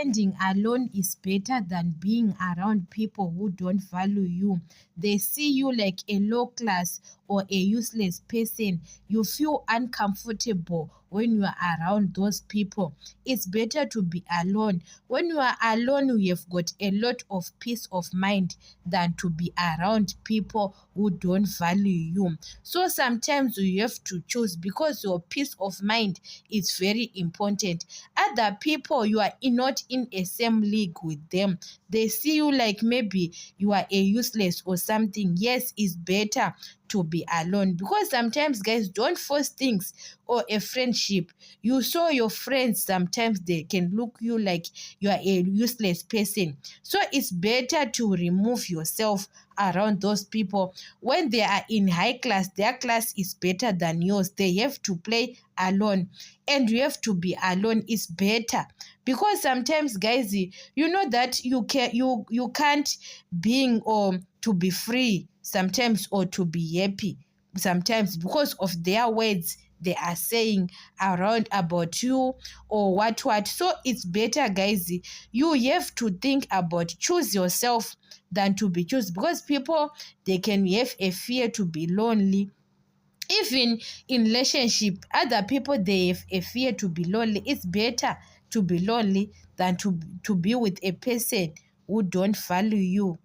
standing alone is better than being around people who don't value you. They see you like a low class or a useless person. You feel uncomfortable when you are around those people. It's better to be alone. When you are alone, you have got a lot of peace of mind than to be around people who don't value you. So sometimes you have to choose because your peace of mind is very important. Other people, you are not in a same league with them. They see you like maybe you are a useless or something. Yes, it's better to be alone because sometimes guys don't force things or a friendship. You saw your friends, sometimes they can look you like you are a useless person. So it's better to remove yourself around those people. When they are in high class, their class is better than yours. They have to play alone and you have to be alone is better because sometimes guys, you know that you can't being or to be free sometimes or to be happy sometimes because of their words they are saying around about you or what. So it's better guys, you have to think about choose yourself than to be choose because people they can have a fear to be lonely. Even in relationship, other people they have a fear to be lonely. It's better to be lonely than to be with a person who don't value you.